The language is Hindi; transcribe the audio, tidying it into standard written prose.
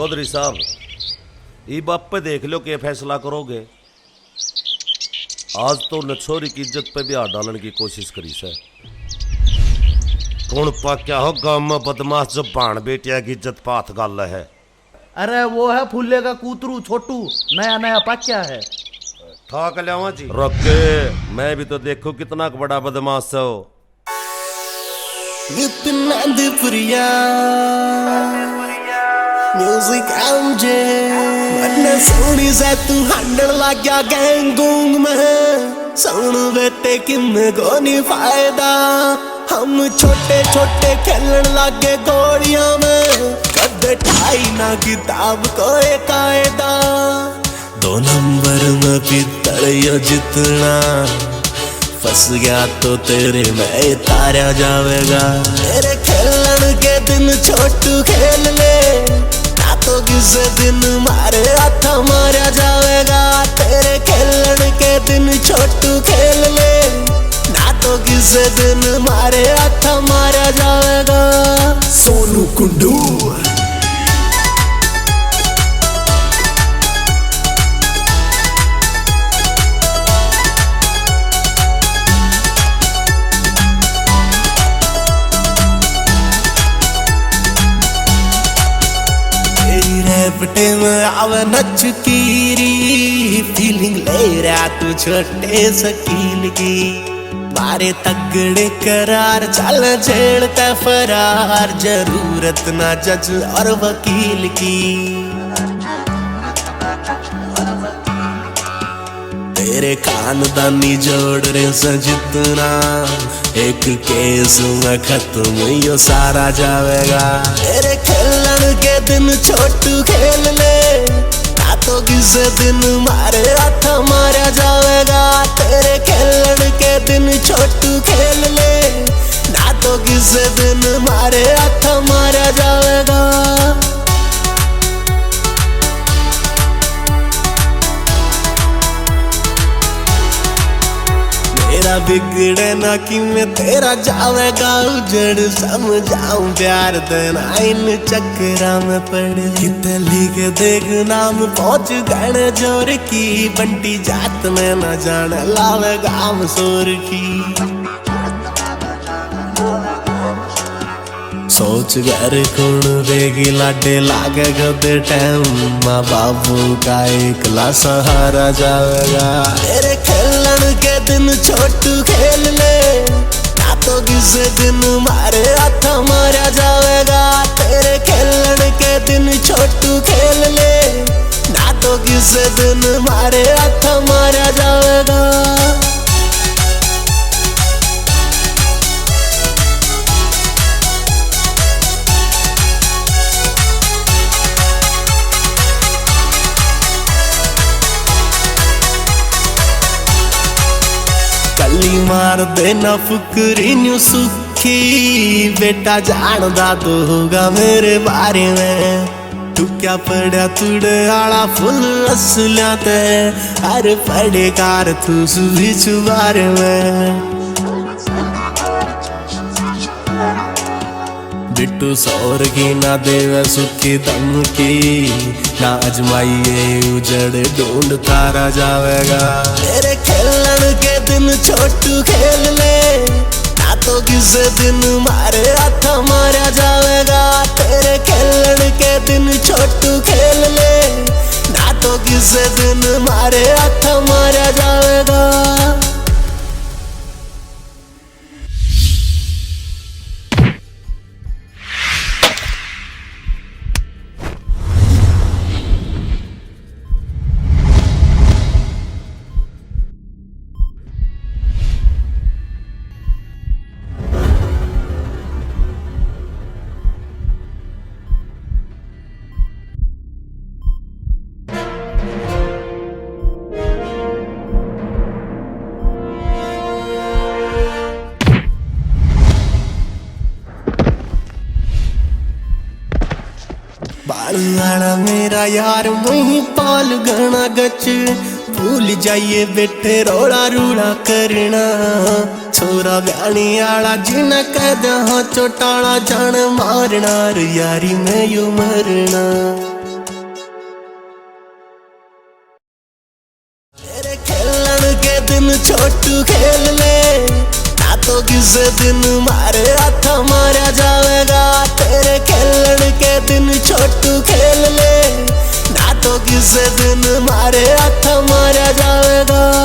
चौधरी साहब, ई बाप पे देख लो क्या फैसला करोगे। आज तो न छोरी की इज्जत पे भी हाथ डालने की कोशिश करी से। कौन पा क्या हो गांव में बदमाश जो भाण बेटिया की इज्जत पाथ गाल है। अरे वो है फुल्ले का कूतरू छोटू, नया नया पाक्या है। ठाक लियावा जी रखे, मैं भी तो देखो कितना बड़ा बदमाश है वो। म्यूजिक एमजे मन्ने सोनी से तू हंडन लग गया गैंग गूंग में। सुन बेटे किन्ने को नहीं फायदा, हम छोटे छोटे खेलन लगे गोलियां में। कदे ठाई ना किताब को एक कायदा, 2 नंबर में पितल यो जितना। फंस गया तो तेरे में तारा जावेगा। तेरे खेलन के दिन छोटू खेल ले, ना तो किसी दिन मारे हाथ मारा जावेगा। तेरे खेलन के दिन छोटू खेल ले, ना तो किसी दिन मारे हाथ मारा जावेगा। सोनू कुंडू रेपटे में आवे नचकीरी, फीलिंग ले रहा तू छोटे सकील की। मारे तगड़े करार चल झेलता फरार, जरूरत ना जज और वकील की। तेरे खानदानी जोड़ रे सजितना, एक केस में खत्म यो सारा जावेगा। तेरे खेलन के दिन छोटू खेल ले, ना तो किसी दिन मारे हाथ मारा जावेगा। तेरे खेलन के दिन छोटू खेल ले, ना तो किसी दिन मारे हाथ मारा जावेगा। मेरा बिगड़े ना कि मैं तेरा जावेगा उजड़। समझाऊं प्यार देना इन चक्करा में पड़। कितने लिख देख नाम पहुंच गए जोर की, बंटी जात में न जान लावेगा हम सोर की। सोच घर कौन देगी लाडे लागे गदे टाइम, माँ बाबू का एकला सहारा जावेगा। तेरे खेलन के दिन छोटू खेल ले, ना तो किसी दिन मारे हाथ मारा जावेगा। तेरे खेलन के दिन छोटू खेल ले, ना तो किसी दिन मारे हाथ मारा जावेगा। कली मार देना फुकरी न्यू सुखी, बेटा जानदा तो होगा मेरे बारे में। तू क्या पड़ा तुड़े आला फुल असल्या ते, अरे पड़े कार तू सुधी चुबारे में। बिट्टू सौर की ना देवे सुखी दम की, ना अजमाइए उजड़ ढूंढ तारा जावेगा। तेरे खेलन के दिन छोटू खेल ले, ना तो किसी दिन मारे हाथ मारा जावेगा। तेरे खेलन के दिन छोटू खेल ले, ना तो किसी दिन मारे हाथ मारा जावेगा। बालवाड़ा मेरा यार वही पाल गना गच, भूल जाइए बेटे रोड़ा रूड़ा करना। छोरा ब्याणी आला जिना कदा चोटाला जान मारना, यारी में यू मरना। किसे दिन मारे हाथ मारा जाएगा, तेरे खेलन के दिन छोटू खेल ले, ना तो किसे दिन मारे हाथ मारा जाएगा।